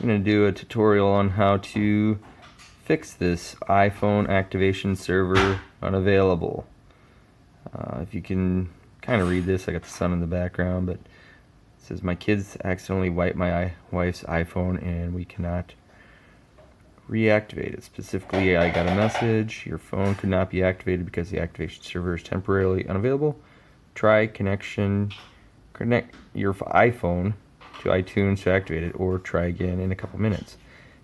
I'm going to do a tutorial on how to fix this iPhone activation server unavailable. If you can kind of read this, I got the sun in the background, but it says my kids accidentally wiped my wife's iPhone and we cannot reactivate it. Specifically, I got a message: your phone could not be activated because the activation server is temporarily unavailable. Try connect your iPhone to iTunes to activate it, or try again in a couple minutes.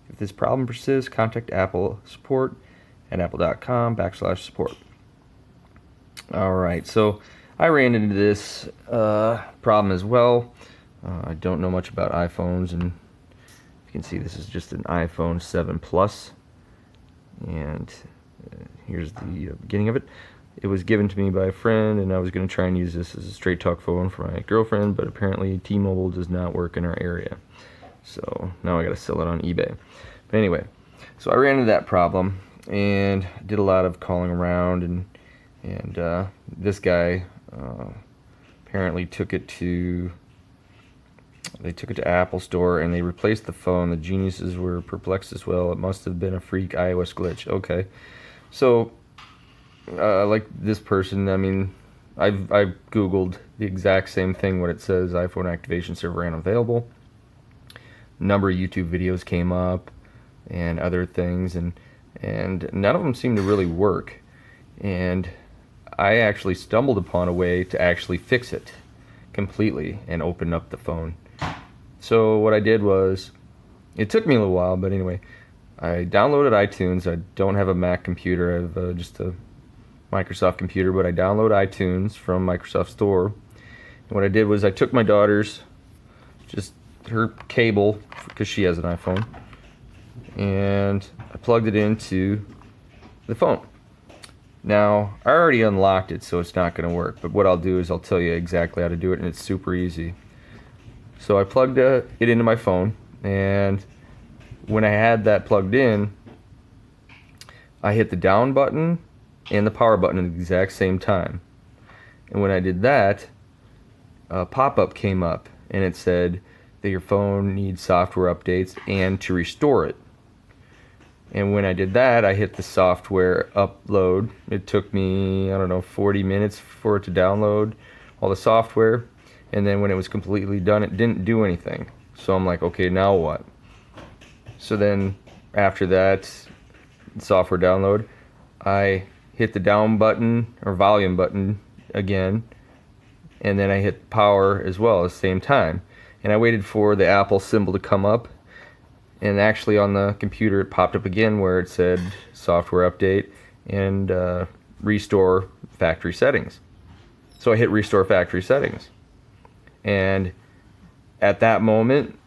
If this problem persists, contact Apple support at apple.com/support. Alright, so I ran into this problem as well. I don't know much about iPhones, and you can see this is just an iPhone 7 Plus, and here's the beginning of it. It was given to me by a friend, and I was going to try and use this as a straight talk phone for my girlfriend, but apparently T-Mobile does not work in our area, so now I got to sell it on eBay. But anyway, so I ran into that problem and did a lot of calling around, and this guy apparently took it to Apple Store, and they replaced the phone. The geniuses were perplexed as well. It must have been a freak iOS glitch. Okay, so like this person, I mean, I've googled the exact same thing, what it says: iPhone activation server unavailable. A number of YouTube videos came up and other things, and none of them seem to really work. And I actually stumbled upon a way to actually fix it completely and open up the phone. So what I did was, it took me a little while, but anyway, I downloaded iTunes. I don't have a Mac computer, I have just a Microsoft computer, but I download iTunes from Microsoft Store. And what I did was I took my daughter's, just her cable, because she has an iPhone, and I plugged it into the phone. Now, I already unlocked it, so it's not going to work, but what I'll do is I'll tell you exactly how to do it, and it's super easy. So I plugged it into my phone, and when I had that plugged in, I hit the down button and the power button at the exact same time. And when I did that, a pop-up came up, and it said that your phone needs software updates and to restore it. And when I did that, I hit the software upload. It took me, I don't know, 40 minutes for it to download all the software. And then when it was completely done, it didn't do anything. So I'm like, okay, now what? So then after that software download, I hit the down button or volume button again, and then I hit power as well at the same time. And I waited for the Apple symbol to come up, and actually on the computer it popped up again where it said software update and restore factory settings. So I hit restore factory settings, and at that moment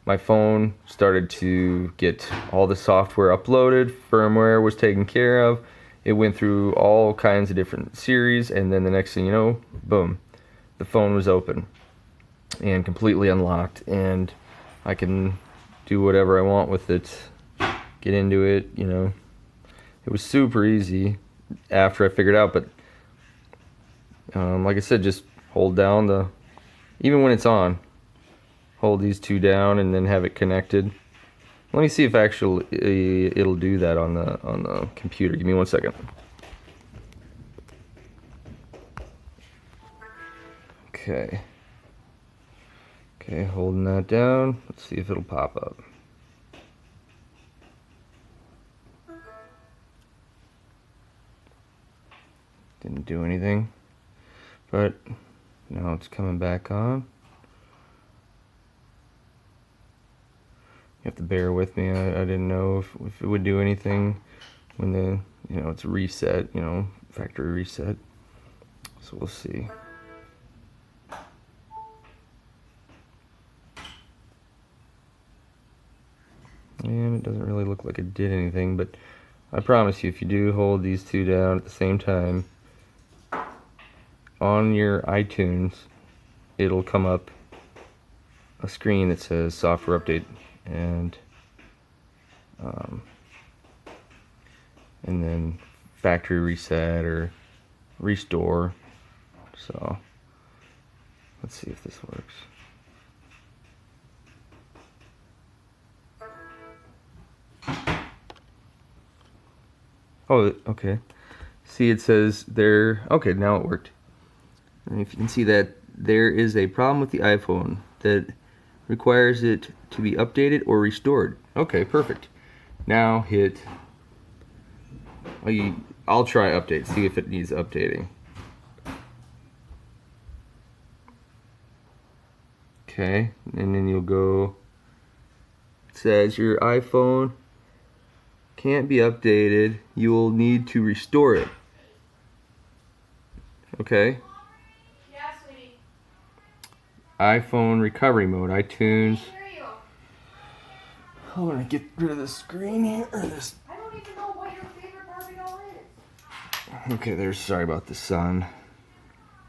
my phone started to get all the software uploaded, firmware was taken care of, it went through all kinds of different series, and then the next thing you know, boom, the phone was open and completely unlocked, and I can do whatever I want with it, get into it, you know. It was super easy after I figured out, but like I said, just hold down even when it's on, hold these two down and then have it connected. Let me see if actually it'll do that on the computer. Give me 1 second. Okay, holding that down. Let's see if it'll pop up. Didn't do anything, but now it's coming back on. You have to bear with me. I didn't know if it would do anything when it's reset, factory reset. So we'll see. And it doesn't really look like it did anything, but I promise you, if you do hold these two down at the same time on your iTunes, it'll come up a screen that says software update and then factory reset or restore. So let's see if this works. Oh, okay. See, it says there. Okay, now it worked. And if you can see that there is a problem with the iPhone that requires it to be updated or restored. Okay, perfect. Now hit. I'll try update. See if it needs updating. Okay, and then you'll go. It says your iPhone can't be updated. You will need to restore it. Okay. Yeah, sweetie. iPhone recovery mode, iTunes. I'm gonna get rid of the screen here. Or this. I don't even know what your favorite Barbie doll is. Okay, there's. Sorry about the sun.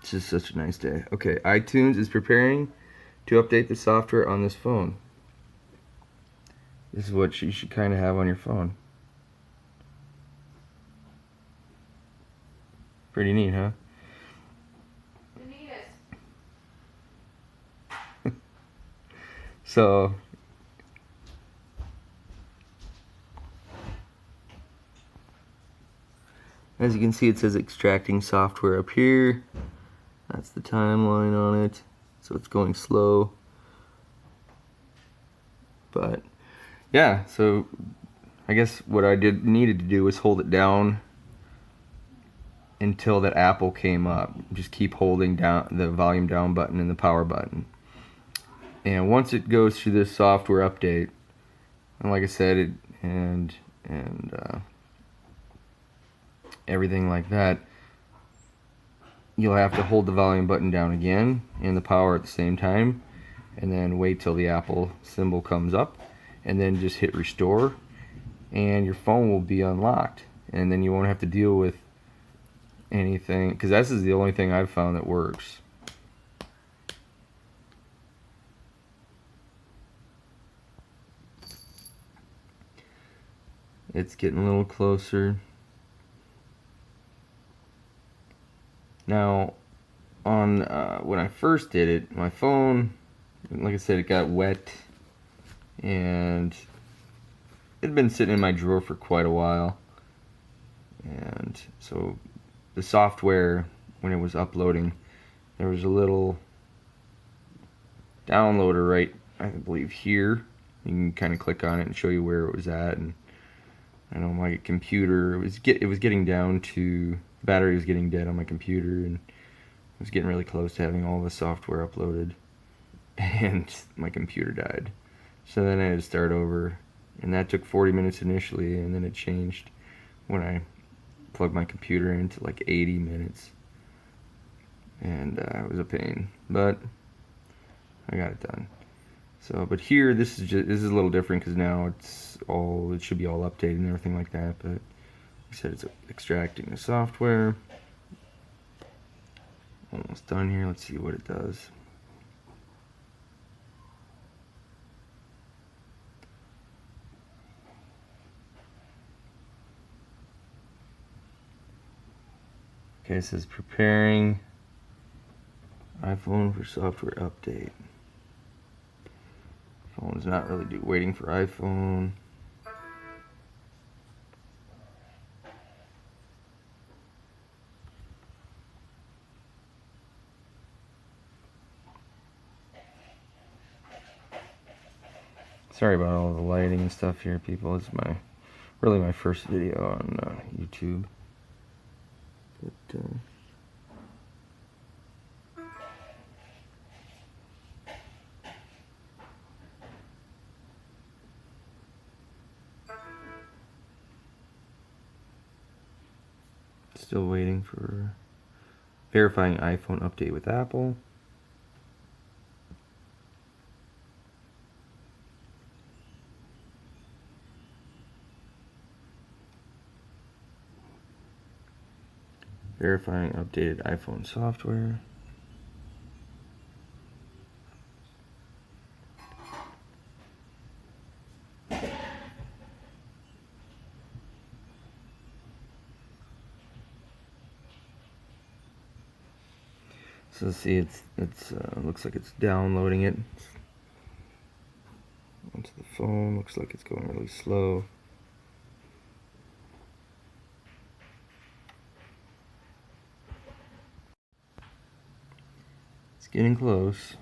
It's just such a nice day. Okay, iTunes is preparing to update the software on this phone. This is what you should kind of have on your phone. Pretty neat, huh? The neatest. So, as you can see, it says extracting software up here. That's the timeline on it. So it's going slow. But yeah, so I guess what I needed to do was hold it down until that Apple came up. Just keep holding down the volume down button and the power button. And once it goes through this software update, and like I said, everything like that, you'll have to hold the volume button down again and the power at the same time, and then wait till the Apple symbol comes up, and then just hit restore, and your phone will be unlocked, and then you won't have to deal with anything, because this is the only thing I've found that works. It's getting a little closer. Now, on when I first did it, my phone, like I said, it got wet, and it had been sitting in my drawer for quite a while. And so the software, when it was uploading, there was a little downloader right, I believe here. You can kind of click on it and show you where it was at. And I know my computer, it was getting down to, the battery was getting dead on my computer, and it was getting really close to having all the software uploaded, and my computer died. So then I had to start over, and that took 40 minutes initially, and then it changed when I plugged my computer into like 80 minutes, and it was a pain, but I got it done. So, but here, this is a little different, because now it should be all updated and everything like that, but like I said, it's extracting the software. Almost done here. Let's see what it does. Okay, it says preparing iPhone for software update. Phone's not really waiting for iPhone. Sorry about all the lighting and stuff here, people. It's really my first video on YouTube. But still waiting for verifying iPhone update with Apple. Verifying updated iPhone software. So see, it's looks like it's downloading it onto the phone. Looks like it's going really slow. It's getting close.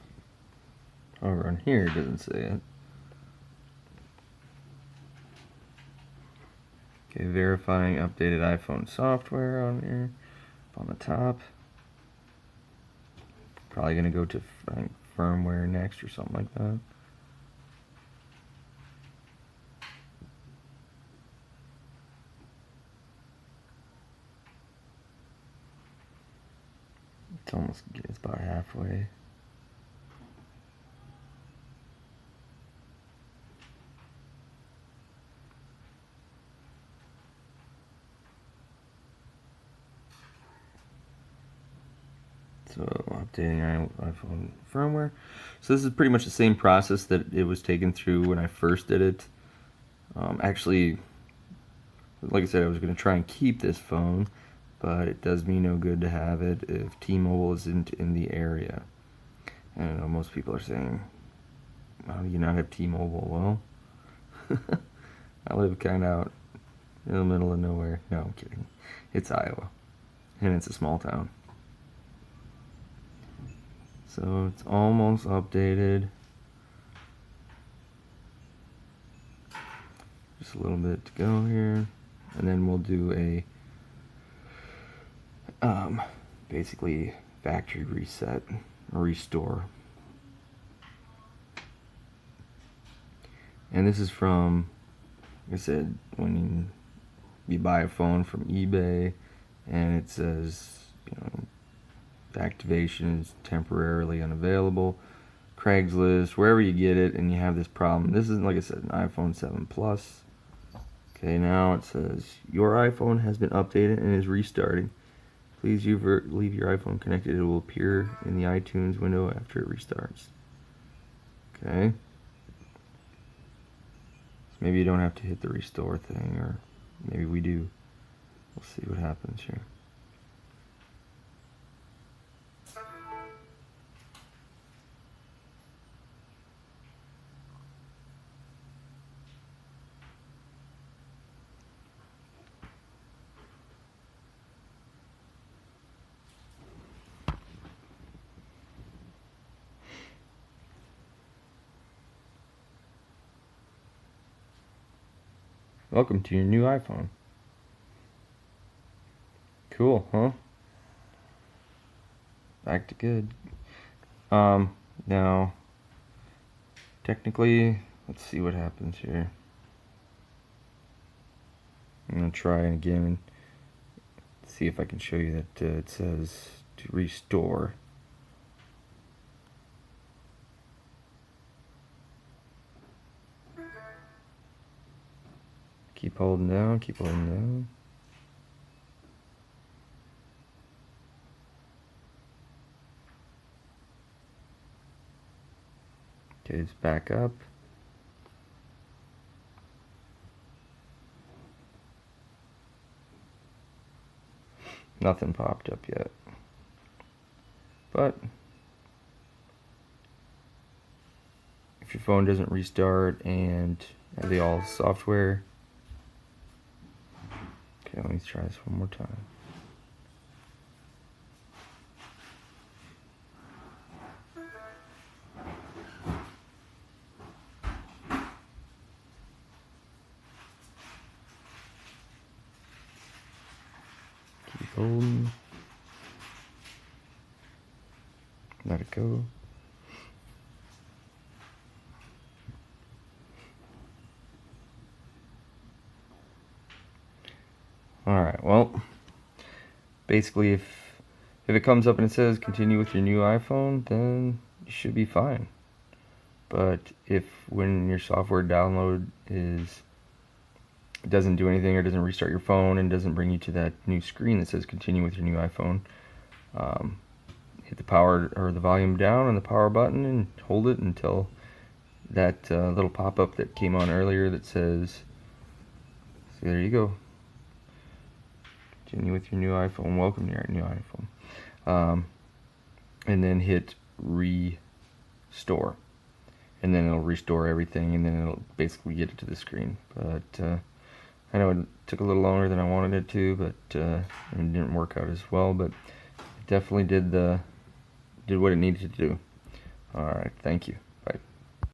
Over on here it doesn't say it. Okay, verifying updated iPhone software on here. Up on the top. Probably gonna go to firmware next or something like that. It's about halfway. So updating iPhone firmware. So this is pretty much the same process that it was taken through when I first did it. Actually, like I said, I was going to try and keep this phone, but it does me no good to have it if T-Mobile isn't in the area. And I know most people are saying, how do you not have T-Mobile? Well, I live kind of out in the middle of nowhere. No, I'm kidding. It's Iowa, and it's a small town. So it's almost updated. Just a little bit to go here, and then we'll do a basically factory reset or restore. And this is from, like I said, when you buy a phone from eBay and it says, you know, activation is temporarily unavailable. Craigslist, wherever you get it and you have this problem. This is, like I said, an iPhone 7 Plus. Okay, now it says your iPhone has been updated and is restarting. Please leave your iPhone connected. It will appear in the iTunes window after it restarts. Okay. So maybe you don't have to hit the restore thing, or maybe we do. We'll see what happens here. Welcome to your new iPhone. Cool, huh? Back to good. Now, technically, let's see what happens here. I'm going to try again and see if I can show you that it says to restore. Keep holding down, keep holding down. Okay, it's back up. Nothing popped up yet. But if your phone doesn't restart and have the all software. Okay, let me try this one more time. Keep holding. Let it go. Alright, well, basically if it comes up and it says continue with your new iPhone, then you should be fine. But if when your software download doesn't do anything or doesn't restart your phone and doesn't bring you to that new screen that says continue with your new iPhone, hit the power or the volume down on the power button and hold it until that little pop-up that came on earlier that says, see, there you go, continue with your new iPhone, welcome to your new iPhone, and then hit restore, and then it'll restore everything, and then it'll basically get it to the screen. But I know it took a little longer than I wanted it to, but it didn't work out as well, but it definitely did the did what it needed to do. All right, thank you.